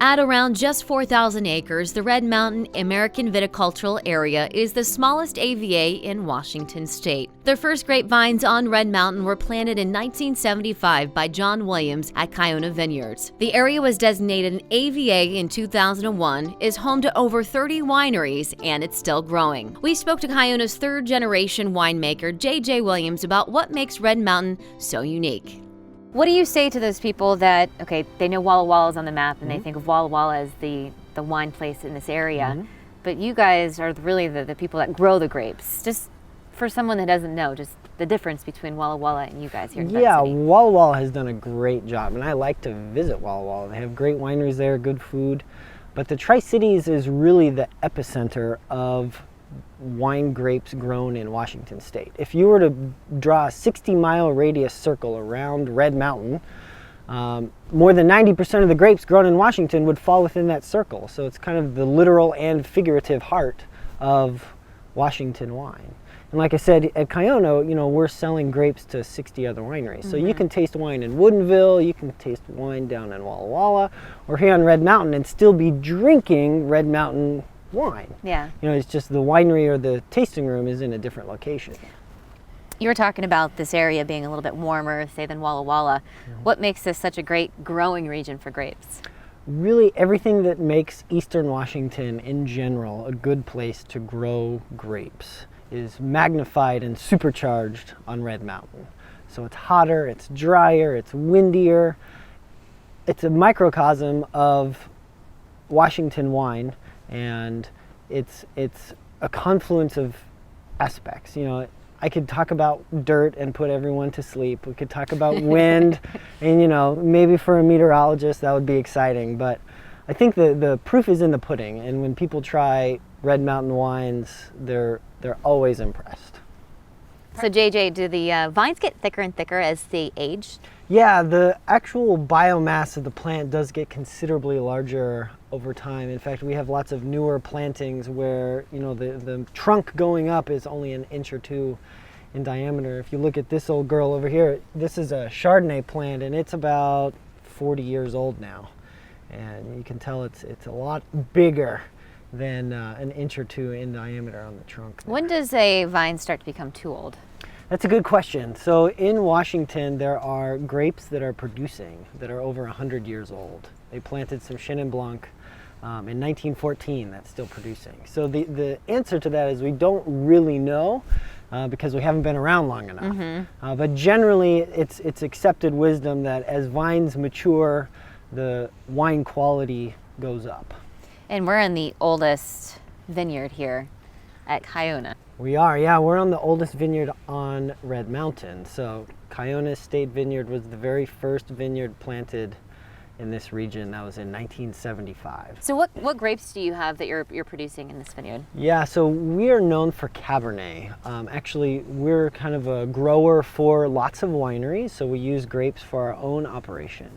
At around just 4,000 acres, the Red Mountain American Viticultural Area is the smallest AVA in Washington state. The first grapevines on Red Mountain were planted in 1975 by John Williams at Kiona Vineyards. The area was designated an AVA in 2001, is home to over 30 wineries, and it's still growing. We spoke to Kiona's third-generation winemaker, J.J. Williams, about what makes Red Mountain so unique. What do you say to those people that, okay, they know Walla Walla's on the map and they think of Walla Walla as the wine place in this area, but you guys are really the people that grow the grapes. Just for someone that doesn't know, just the difference between Walla Walla and you guys here in Yeah, City. Walla Walla has done a great job, and I like to visit Walla Walla. They have great wineries there, good food, but the Tri-Cities is really the epicenter of wine grapes grown in Washington state. If you were to draw a 60-mile radius circle around Red Mountain, more than 90% of the grapes grown in Washington would fall within that circle. So it's kind of the literal and figurative heart of Washington wine. And like I said, at Kiona, we're selling grapes to 60 other wineries. So you can taste wine in Woodinville, you can taste wine down in Walla Walla, or here on Red Mountain and still be drinking Red Mountain wine. Yeah. It's just the winery or the tasting room is in a different location. You were talking about this area being a little bit warmer, say, than Walla Walla. What makes this such a great growing region for grapes? Really, everything that makes Eastern Washington in general a good place to grow grapes is magnified and supercharged on Red Mountain. So it's hotter, it's drier, it's windier. It's a microcosm of Washington wine, and it's a confluence of aspects. I could talk about dirt and put everyone to sleep. We could talk about wind, and maybe for a meteorologist that would be exciting. But I think the proof is in the pudding, and when people try Red Mountain wines, they're always impressed. So JJ, do the vines get thicker and thicker as they age? Yeah, the actual biomass of the plant does get considerably larger over time. In fact, we have lots of newer plantings where the trunk going up is only an inch or two in diameter. If you look at this old girl over here, this is a Chardonnay plant, and it's about 40 years old now, and you can tell it's a lot bigger than an inch or two in diameter on the trunk there. When does a vine start to become too old? That's a good question. So in Washington, there are grapes that are producing that are over 100 years old. They planted some Chenin Blanc in 1914 that's still producing. So the answer to that is we don't really know because we haven't been around long enough. But generally, it's accepted wisdom that as vines mature, the wine quality goes up. And we're in the oldest vineyard here at Kiona. We are, yeah. We're on the oldest vineyard on Red Mountain. So Kiona State Vineyard was the very first vineyard planted in this region. That was in 1975. So what grapes do you have that you're producing in this vineyard? Yeah, so we are known for Cabernet. Actually, we're kind of a grower for lots of wineries, so we use grapes for our own operation.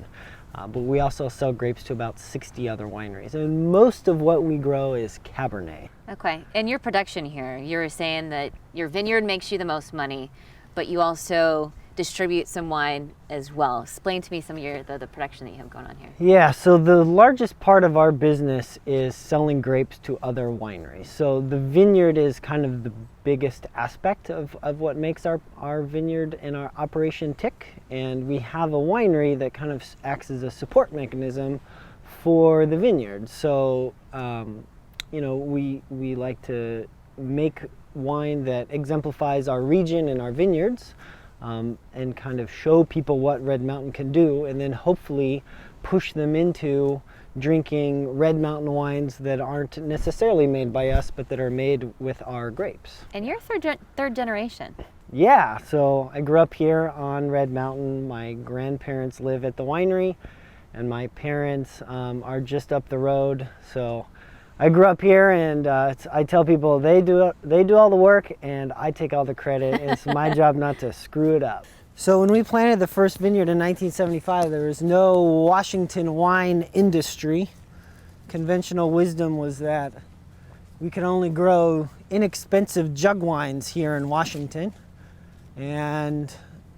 But we also sell grapes to about 60 other wineries. And most of what we grow is Cabernet. Okay, and your production here, you're saying that your vineyard makes you the most money, but you also distribute some wine as well. Explain to me some of the production that you have going on here. Yeah, so the largest part of our business is selling grapes to other wineries. So the vineyard is kind of the biggest aspect of what makes our vineyard and our operation tick. And we have a winery that kind of acts as a support mechanism for the vineyard. So, we like to make wine that exemplifies our region and our vineyards. And kind of show people what Red Mountain can do, and then hopefully push them into drinking Red Mountain wines that aren't necessarily made by us, but that are made with our grapes. And you're third generation. Yeah, so I grew up here on Red Mountain. My grandparents live at the winery, and my parents are just up the road. So I grew up here, and I tell people they do all the work, and I take all the credit. It's my job not to screw it up. So when we planted the first vineyard in 1975, there was no Washington wine industry. Conventional wisdom was that we could only grow inexpensive jug wines here in Washington, and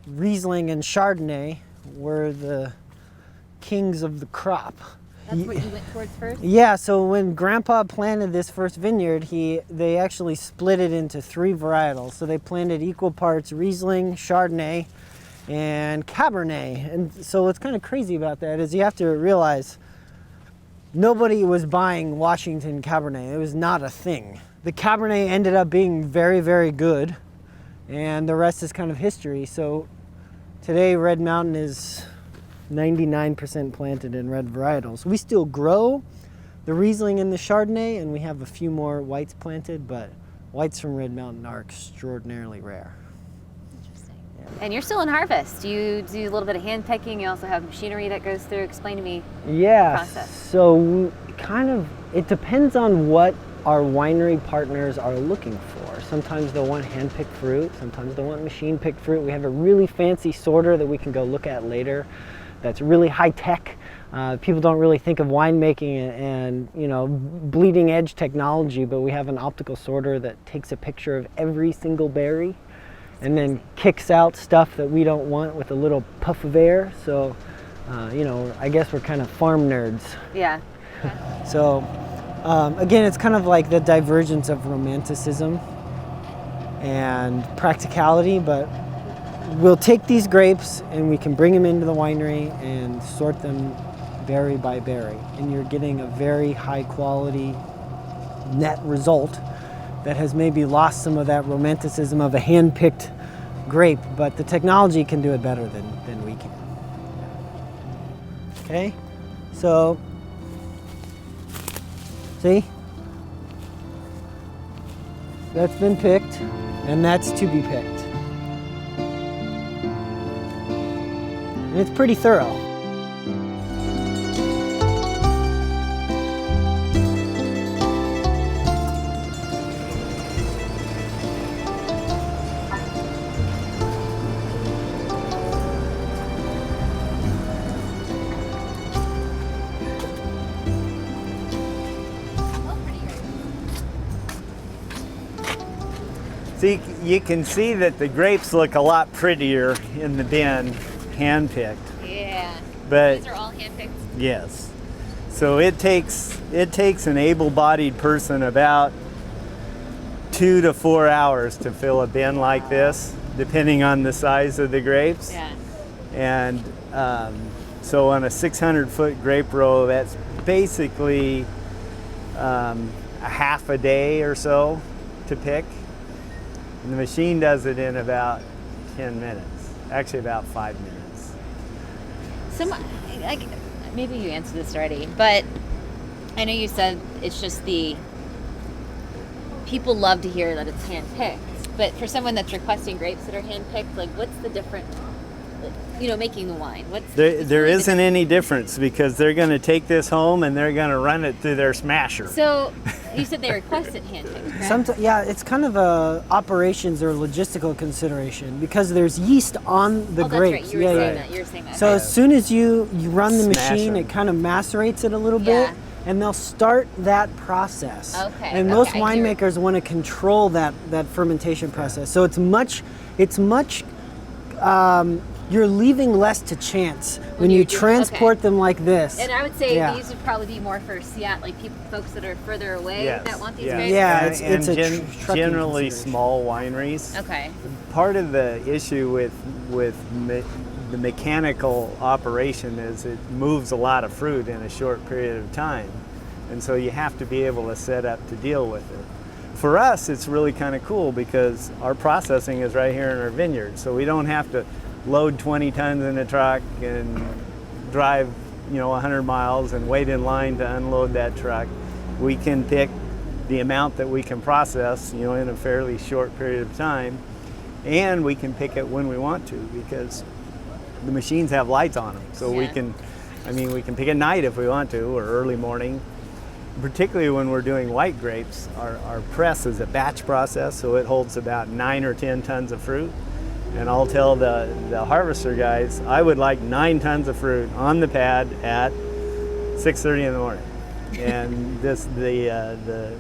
Riesling and Chardonnay were the kings of the crop. That's what you went towards first? Yeah, so when Grandpa planted this first vineyard, they actually split it into 3 varietals. So they planted equal parts Riesling, Chardonnay, and Cabernet. And so what's kind of crazy about that is you have to realize nobody was buying Washington Cabernet. It was not a thing. The Cabernet ended up being very, very good, and the rest is kind of history. So today Red Mountain is 99% planted in red varietals. We still grow the Riesling and the Chardonnay, and we have a few more whites planted, but whites from Red Mountain are extraordinarily rare. Interesting. Yeah. And you're still in harvest. You do a little bit of hand picking. You also have machinery that goes through. Explain to me the process. So it depends on what our winery partners are looking for. Sometimes they'll want hand-picked fruit, sometimes they'll want machine-picked fruit. We have a really fancy sorter that we can go look at later that's really high-tech. People don't really think of winemaking and bleeding edge technology, but we have an optical sorter that takes a picture of every single berry and then kicks out stuff that we don't want with a little puff of air. So, I guess we're kind of farm nerds. Yeah. Okay. So, again, it's kind of like the divergence of romanticism and practicality, but we'll take these grapes and we can bring them into the winery and sort them berry by berry, and you're getting a very high quality net result that has maybe lost some of that romanticism of a hand-picked grape, but the technology can do it better than we can. Okay, so see, that's been picked, and that's to be picked. And it's pretty thorough. So you can see that the grapes look a lot prettier in the bin, hand-picked. Yeah. But these are all hand-picked? Yes. So it takes an able-bodied person about 2 to 4 hours to fill a bin like this, depending on the size of the grapes. Yeah. And so on a 600-foot grape row, that's basically a half a day or so to pick. And the machine does it in about 10 minutes, actually about 5 minutes. Maybe you answered this already, but I know you said it's just people love to hear that it's hand-picked, but for someone that's requesting grapes that are hand-picked, what's the difference, making the wine? There isn't any difference, because they're going to take this home and they're going to run it through their smasher. So you said they request it hand-picked, correct? Yeah, it's kind of a operations or logistical consideration, because there's yeast on the grapes. That's right. You were saying that. So okay. as soon as you run the Smash machine, them. it kind of macerates it a little bit, and they'll start that process. Okay. And most winemakers want to control that fermentation process. So it's much. You're leaving less to chance when you transport them like this. And I would say these would probably be more for Seattle, folks that are further away that want these grapes. Yeah, it's trucking generally consideration. small wineries. Okay. Part of the issue with the mechanical operation is it moves a lot of fruit in a short period of time, and so you have to be able to set up to deal with it. For us, it's really kind of cool because our processing is right here in our vineyard, so we don't have to load 20 tons in a truck and drive 100 miles and wait in line to unload that truck. We can pick the amount that we can process in a fairly short period of time, and we can pick it when we want to, because the machines have lights on them, so we can pick at night if we want to, or early morning. Particularly when we're doing white grapes, our press is a batch process, so it holds about 9 or 10 tons of fruit. And I'll tell the harvester guys, I would like 9 tons of fruit on the pad at 6:30 in the morning. And the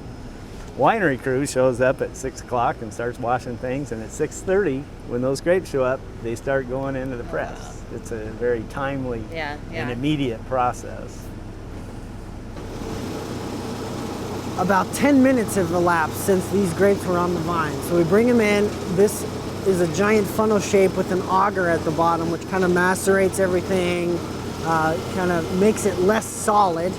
winery crew shows up at 6 o'clock and starts washing things, and at 6:30, when those grapes show up, they start going into the press. It's a very timely and immediate process. about 10 minutes have elapsed since these grapes were on the vine. So we bring them in. This is a giant funnel shape with an auger at the bottom, which kind of macerates everything, kind of makes it less solid.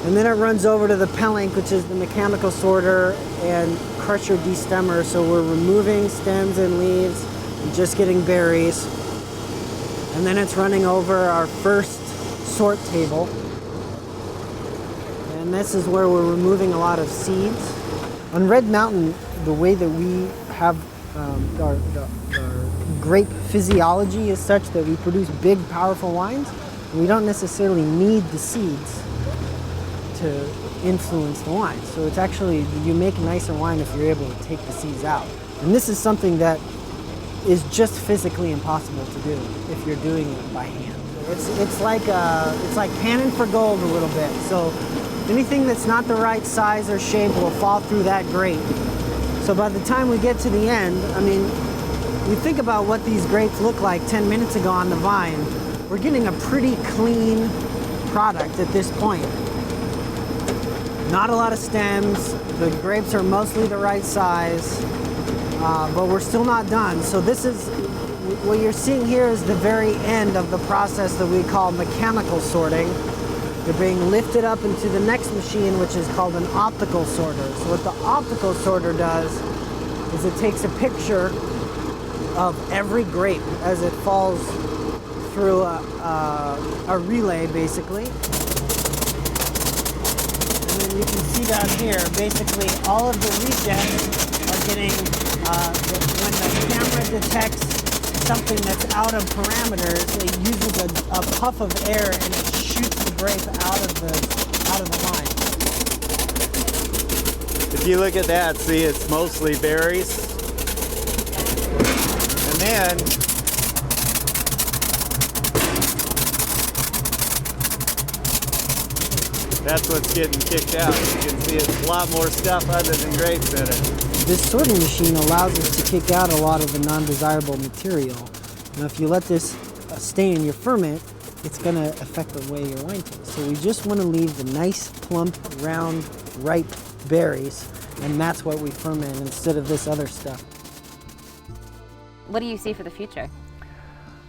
And then it runs over to the Pelink, which is the mechanical sorter and crusher destemmer. So we're removing stems and leaves and just getting berries. And then it's running over our first sort table. And this is where we're removing a lot of seeds. On Red Mountain, the way that we have our grape physiology is such that we produce big, powerful wines. We don't necessarily need the seeds to influence the wine. So it's actually, you make nicer wine if you're able to take the seeds out. And this is something that is just physically impossible to do if you're doing it by hand. It's like panning for gold a little bit. So anything that's not the right size or shape will fall through that grate. So by the time we get to the end, I mean, you think about what these grapes look like 10 minutes ago on the vine, we're getting a pretty clean product at this point. Not a lot of stems, the grapes are mostly the right size, but we're still not done. So this is, what you're seeing here is the very end of the process that we call mechanical sorting. They're being lifted up into the next machine, which is called an optical sorter. So what the optical sorter does is it takes a picture of every grape as it falls through a relay, basically. And then you can see down here, basically all of the rejects are getting, when the camera detects something that's out of parameters, it uses a puff of air and it shoots the grape out of the vine. If you look at that, see, it's mostly berries. And then that's what's getting kicked out. You can see it's a lot more stuff other than grapes in it. This sorting machine allows us to kick out a lot of the non-desirable material. Now, if you let this stay in your ferment, it's going to affect the way your wine tastes. So we just want to leave the nice, plump, round, ripe berries, and that's what we ferment instead of this other stuff. What do you see for the future?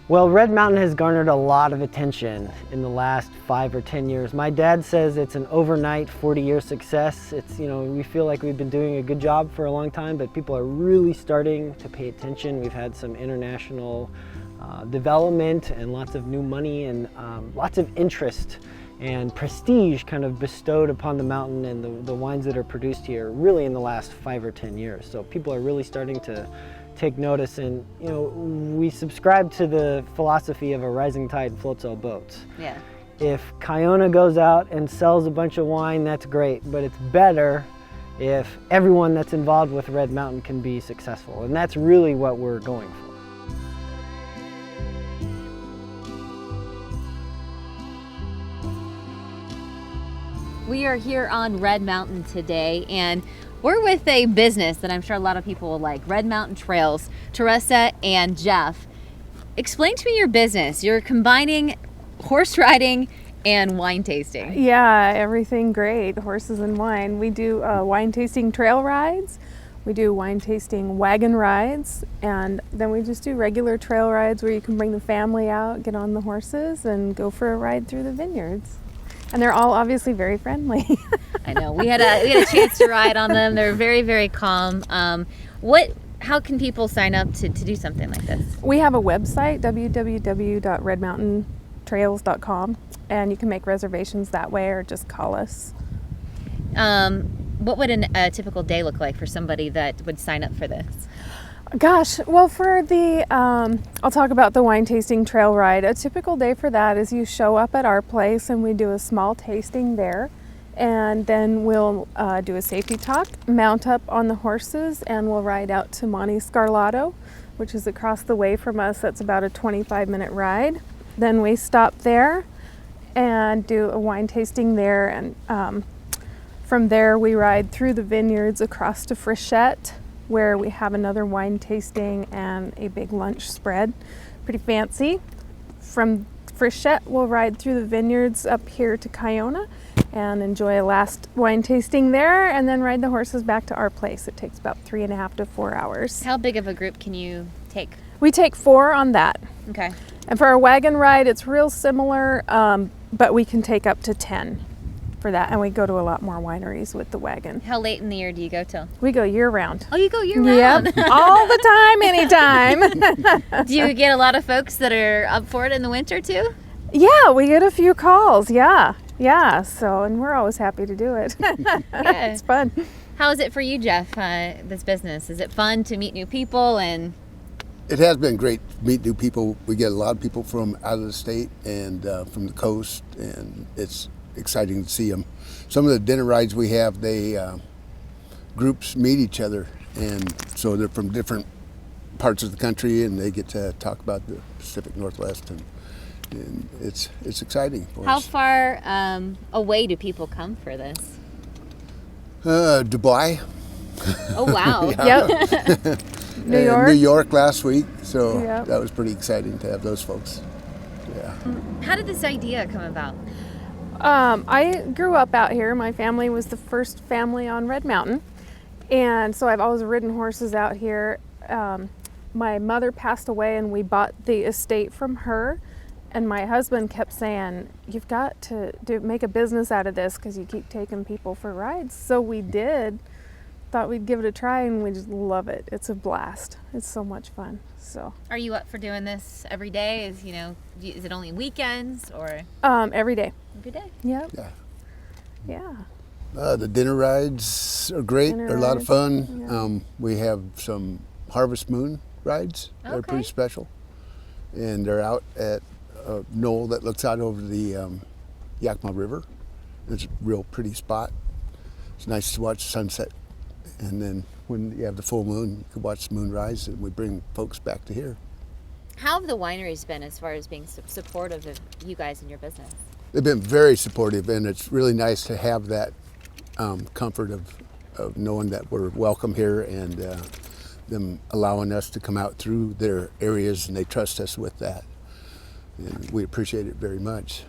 Well, Red Mountain has garnered a lot of attention in the last 5 or 10 years. My dad says it's an overnight 40-year success. It's, you know, we feel like we've been doing a good job for a long time, but people are really starting to pay attention. We've had some international development and lots of new money and lots of interest and prestige kind of bestowed upon the mountain and the wines that are produced here really in the last 5 or 10 years. So people are really starting to take notice, and you know, we subscribe to the philosophy of a rising tide floats all boats. Yeah. If Kiona goes out and sells a bunch of wine, that's great, but it's better if everyone that's involved with Red Mountain can be successful, and that's really what we're going for. We are here on Red Mountain today, and we're with a business that I'm sure a lot of people will like, Red Mountain Trails. Teresa and Jeff, explain to me your business. You're combining horse riding and wine tasting. Yeah, everything great, horses and wine. We do wine tasting trail rides, we do wine tasting wagon rides, and then we just do regular trail rides where you can bring the family out, get on the horses, and go for a ride through the vineyards. And they're all obviously very friendly. I know, we had a chance to ride on them. They're very, very calm. How can people sign up to do something like this? We have a website, www.redmountaintrails.com, and you can make reservations that way or just call us. What would a typical day look like for somebody that would sign up for this? Gosh, well, for the, I'll talk about the wine tasting trail ride. A typical day for that is you show up at our place and we do a small tasting there, and then we'll do a safety talk, mount up on the horses, and we'll ride out to Monte Scarlato, which is across the way from us. That's about a 25-minute ride. Then we stop there and do a wine tasting there, and from there we ride through the vineyards across to Frechette, where we have another wine tasting and a big lunch spread. Pretty fancy. From Frechette, we'll ride through the vineyards up here to Kiona, and enjoy a last wine tasting there, and then ride the horses back to our place. It takes about 3.5 to 4 hours. How big of a group can you take? We take 4 on that. Okay. And for our wagon ride, it's real similar, but we can take up to 10 for that. And we go to a lot more wineries with the wagon. How late in the year do you go till? We go year round. Oh, you go year round? Yep, all the time, anytime. Do you get a lot of folks that are up for it in the winter too? Yeah, we get a few calls, yeah. So, and we're always happy to do it. It's fun. How is it for you, Jeff, this business? Is it fun to meet new people? And it has been great to meet new people. We get a lot of people from out of the state and from the coast, and it's exciting to see them. Some of the dinner rides we have, groups meet each other, and so they're from different parts of the country, and they get to talk about the Pacific Northwest, and it's exciting for how us. far away do people come for this? Dubai. Oh, wow. Yep. New York. New York last week, so Yep. that was pretty exciting to have those folks. Yeah. How did this idea come about? I grew up out here. My family was the first family on Red Mountain, and so I've always ridden horses out here. My mother passed away, and we bought the estate from her. And my husband kept saying, "You've got to make a business out of this because you keep taking people for rides." So we did. Thought we'd give it a try, and we just love it. It's a blast. It's so much fun. So. Are you up for doing this every day? Is it only weekends or? Every day. Every day. Yep. Yeah. Yeah. The dinner rides are great. Dinner They're a lot of rides, fun. yeah. We have some Harvest Moon rides. They're Okay. pretty special. And they're out at a knoll that looks out over the Yakima River. It's a real pretty spot. It's nice to watch the sunset. And then when you have the full moon, you can watch the moon rise, and we bring folks back to here. How have the wineries been as far as being supportive of you guys and your business? They've been very supportive, and it's really nice to have that comfort of knowing that we're welcome here, and them allowing us to come out through their areas, and they trust us with that. And we appreciate it very much.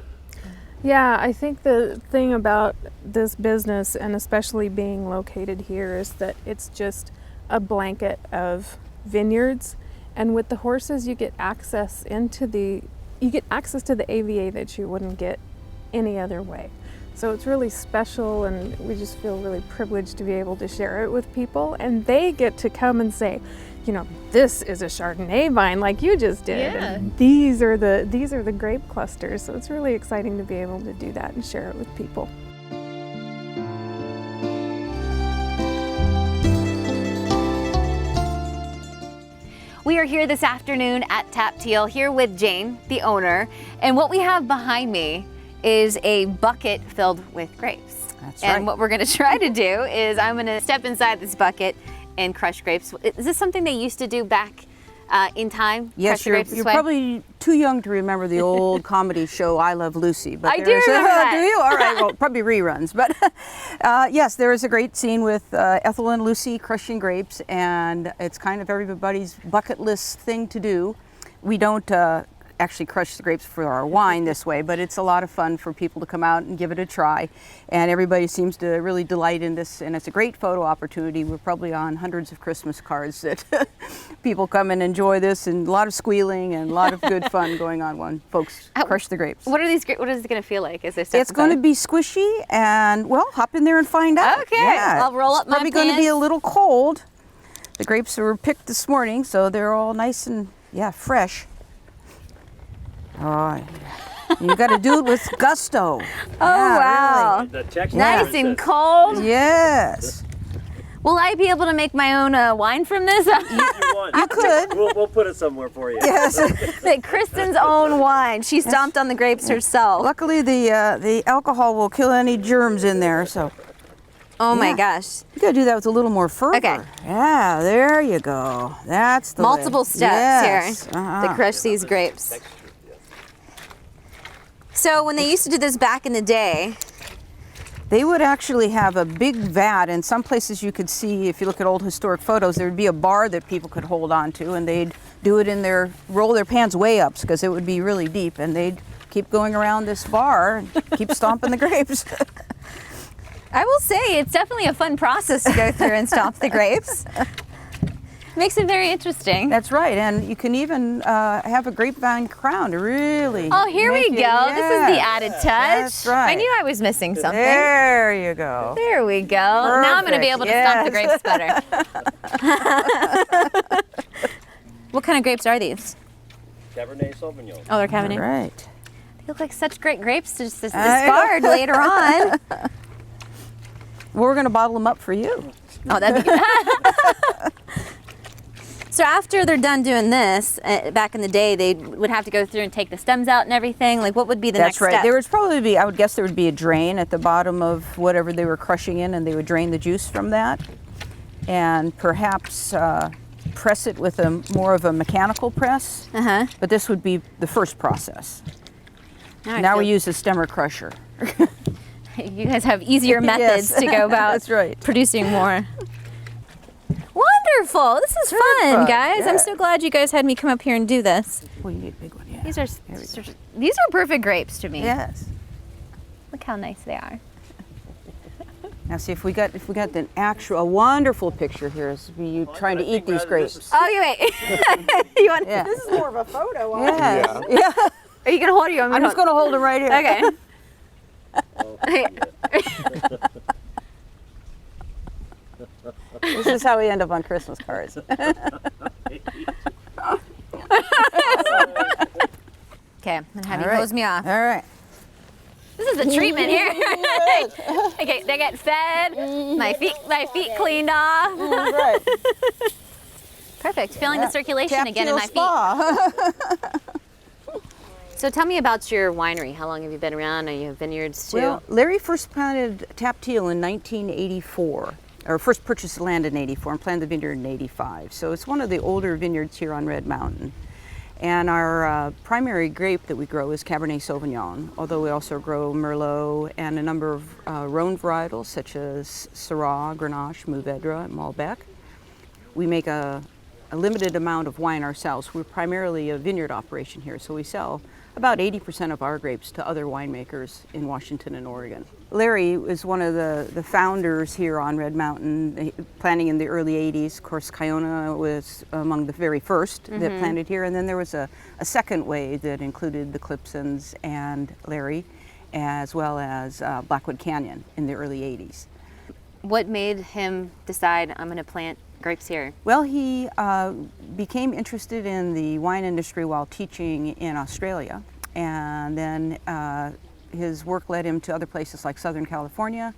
Yeah, I think the thing about this business, and especially being located here, is that it's just a blanket of vineyards, and with the horses you get access to the AVA that you wouldn't get any other way. So it's really special, and we just feel really privileged to be able to share it with people, and they get to come and say, this is a Chardonnay vine like you just did. Yeah. And these are the grape clusters. So it's really exciting to be able to do that and share it with people. We are here this afternoon at Tapteil, here with Jane, the owner, and what we have behind me is a bucket filled with grapes. That's and right. what we're going to try to do is I'm going to step inside this bucket and crush grapes. Is this something they used to do back in time? Yes, Crush the you're grapes this way? probably too young to remember the old comedy show I Love Lucy. But I do there's remember that. Do you? All right, well, probably reruns. But yes, there is a great scene with Ethel and Lucy crushing grapes, and it's kind of everybody's bucket list thing to do. We don't actually crush the grapes for our wine this way, but it's a lot of fun for people to come out and give it a try. And everybody seems to really delight in this, and it's a great photo opportunity. We're probably on hundreds of Christmas cards that people come and enjoy this, and a lot of squealing and a lot of good fun going on when folks crush the grapes. What are these? What is it going to feel like as they step It's going to be squishy, and well, hop in there and find out. Okay, Yeah. I'll roll up It's my probably going to be a pants. little cold. The grapes were picked this morning, so they're all nice and fresh. Oh, you got to do it with gusto. Oh, wow. The texture Nice and cold. Yes. Will I be able to make my own wine from this? You could. We'll put it somewhere for you. Yes. Like Kristen's own wine. She stomped on the grapes herself. Luckily, the alcohol will kill any germs in there, so Oh my Yeah. gosh. you got to do that with a little more fervor. Okay. Yeah, there you go. That's the way. Multiple steps Yes. here to crush these grapes. So when they used to do this back in the day, They would actually have a big vat, and some places you could see, if you look at old historic photos, there would be a bar that people could hold on to, and they'd do it in roll their pants way up because it would be really deep, and they'd keep going around this bar and keep stomping the grapes. I will say it's definitely a fun process to go through and stomp the grapes. Makes it very interesting. That's right, and you can even have a grapevine crown to really. Oh, here we go. Yes. This is the added touch. That's right. I knew I was missing something. There you go. There we go. Now I'm going to be able to stomp the grapes better. What kind of grapes are these? Cabernet Sauvignon. Oh, they're Cabernet. All right. They look like such great grapes to just discard later on. We're going to bottle them up for you. Oh, that'd be good. So after they're done doing this, back in the day, they would have to go through and take the stems out and everything. Like, what would be the next That's right. step? There would probably be, I would guess there would be a drain at the bottom of whatever they were crushing in, and they would drain the juice from that. And perhaps press it with more of a mechanical press. Uh-huh. But this would be the first process. I Now feel- we use a stemmer crusher. You guys have easier methods Yes. to go about That's right. producing more. Wonderful. This is fun, fun, guys. yeah. I'm so glad you guys had me come up here and do this. Well, you need a big one, yeah. These are There we go. these are perfect grapes to me. Yes. Look how nice they are. Now see if we got a wonderful picture here is you trying to eat these grapes. Oh, you wait. You want? Yeah. This is more of a photo. Yes. Yeah. Are you gonna hold it? Or you want me I'm to just going to hold them right here. Okay. This is how we end up on Christmas cards. Okay. I'm gonna have All you right. hose me off. All right. This is the treatment here. Okay, they get fed. My feet cleaned off. Right. Perfect. Feeling the circulation again in my feet. Spa. So tell me about your winery. How long have you been around? Are you have vineyards too? Well, Larry first planted Tapteil in 1984, or first purchased the land in 84 and planted the vineyard in 85. So it's one of the older vineyards here on Red Mountain. And our primary grape that we grow is Cabernet Sauvignon, although we also grow Merlot and a number of Rhone varietals such as Syrah, Grenache, Mourvedre, and Malbec. We make a limited amount of wine ourselves. We're primarily a vineyard operation here, so we sell about 80% of our grapes to other winemakers in Washington and Oregon. Larry is one of the founders here on Red Mountain, planting in the early 80s. Of course, Kiona was among the very first that planted here, and then there was a second wave that included the Clipsons and Larry, as well as Blackwood Canyon in the early 80s. What made him decide I'm going to plant grapes here? Well, he became interested in the wine industry while teaching in Australia, and then his work led him to other places like Southern California,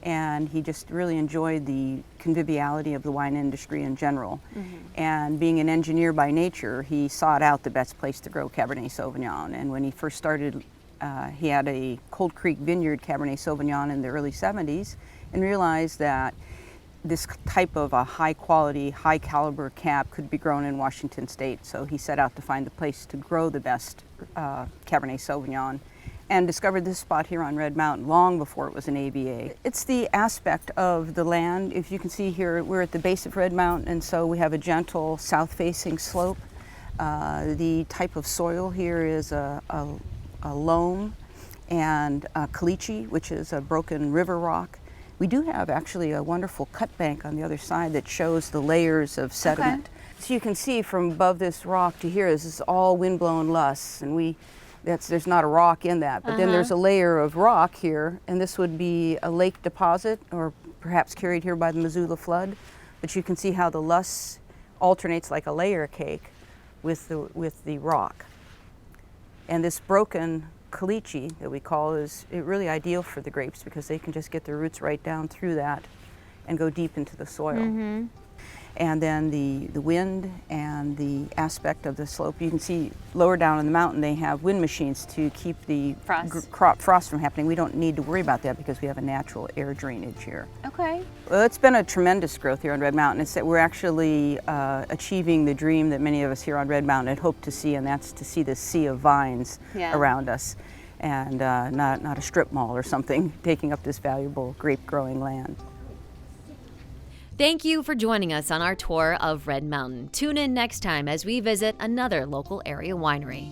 and he just really enjoyed the conviviality of the wine industry in general. And being an engineer by nature, he sought out the best place to grow Cabernet Sauvignon. And when he first started, he had a Cold Creek Vineyard Cabernet Sauvignon in the early 70s, and realized that this type of a high quality, high caliber cab could be grown in Washington State. So he set out to find the place to grow the best Cabernet Sauvignon, and discovered this spot here on Red Mountain long before it was an AVA. It's the aspect of the land. If you can see here, we're at the base of Red Mountain, and so we have a gentle south-facing slope. The type of soil here is a loam and caliche, which is a broken river rock. We do have actually a wonderful cut bank on the other side that shows the layers of sediment. Okay. So you can see from above this rock to here, this is all windblown loess, and there's not a rock in that, but then there's a layer of rock here, and this would be a lake deposit, or perhaps carried here by the Missoula flood. But you can see how the loess alternates like a layer cake with the rock. And this broken caliche that we call is really ideal for the grapes because they can just get their roots right down through that and go deep into the soil. And then the wind and the aspect of the slope, you can see lower down in the mountain they have wind machines to keep the frost from happening. We don't need to worry about that because we have a natural air drainage here. Okay. Well, it's been a tremendous growth here on Red Mountain. It's that we're actually achieving the dream that many of us here on Red Mountain had hoped to see, and that's to see this sea of vines around us, and not a strip mall or something taking up this valuable grape growing land. Thank you for joining us on our tour of Red Mountain. Tune in next time as we visit another local area winery.